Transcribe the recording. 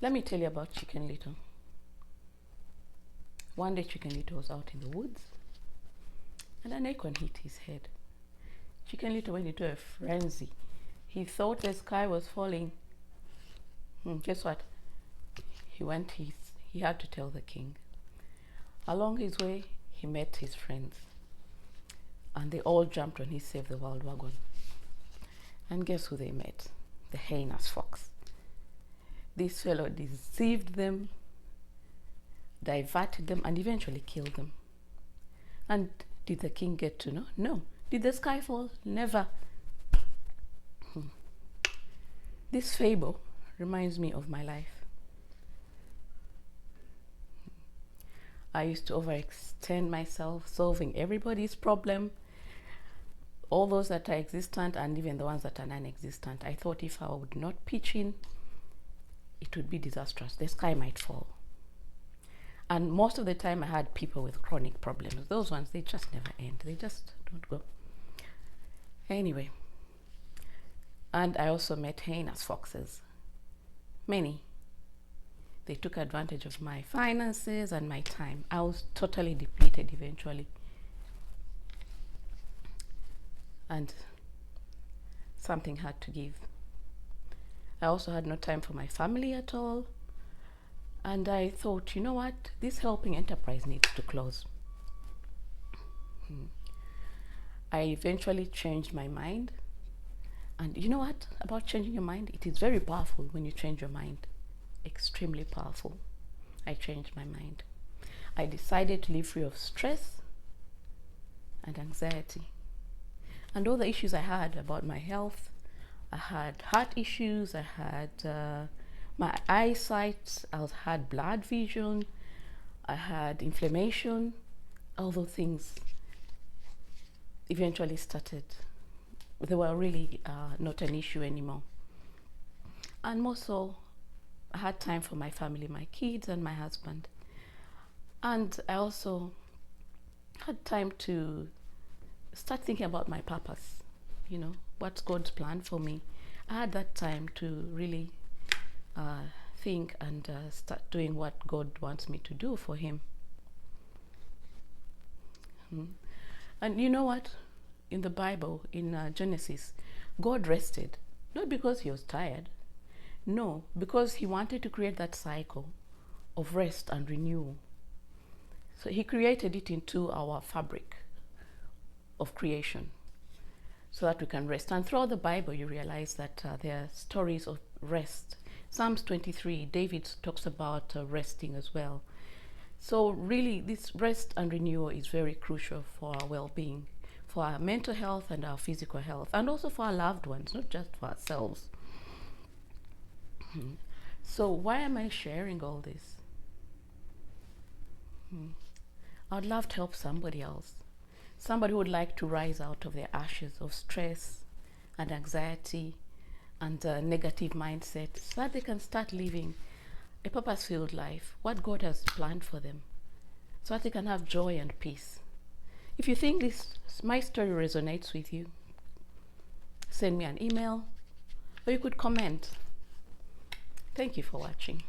Let me tell you about Chicken Little. One day Chicken Little was out in the woods and an acorn hit his head. Chicken Little went into a frenzy. He thought the sky was falling. Guess what? He had to tell the king. Along his way, he met his friends. And they all jumped on his Save the World wagon. And guess who they met? The heinous fox. This fellow deceived them, diverted them, and eventually killed them. And did the king get to know? No. Did the sky fall? Never. This fable reminds me of my life. I used to overextend myself, solving everybody's problem, all those that are existent and even the ones that are non-existent. I thought if I would not pitch in, it would be disastrous. The sky might fall. And most of the time I had people with chronic problems. Those ones, they just never end. They just don't go. Anyway. And I also met heinous foxes. Many. They took advantage of my finances and my time. I was totally depleted eventually. And something had to give. I also had no time for my family at all. And I thought, you know what? This helping enterprise needs to close. I eventually changed my mind. And you know what? About changing your mind, it is very powerful when you change your mind. Extremely powerful. I changed my mind. I decided to live free of stress and anxiety. And all the issues I had about my health, I had heart issues, I had my eyesight, I had blood vision, I had inflammation. All those things eventually started. They were really not an issue anymore. And more so, I had time for my family, my kids and my husband. And I also had time to start thinking about my purpose, what's God's plan for me. I had that time to really think and start doing what God wants me to do for him. And you know what? In the Bible, in Genesis, God rested, not because he was tired. No, because he wanted to create that cycle of rest and renewal. So he created it into our fabric of creation so that we can rest. And throughout the Bible, you realize that there are stories of rest. Psalms 23, David talks about resting as well. So really, this rest and renewal is very crucial for our well-being, for our mental health and our physical health, and also for our loved ones, not just for ourselves. So why am I sharing all this? I'd love to help somebody else. Somebody who would like to rise out of their ashes of stress and anxiety and negative mindset so that they can start living a purpose-filled life, what God has planned for them, so that they can have joy and peace. If you think my story resonates with you, send me an email or you could comment. Thank you for watching.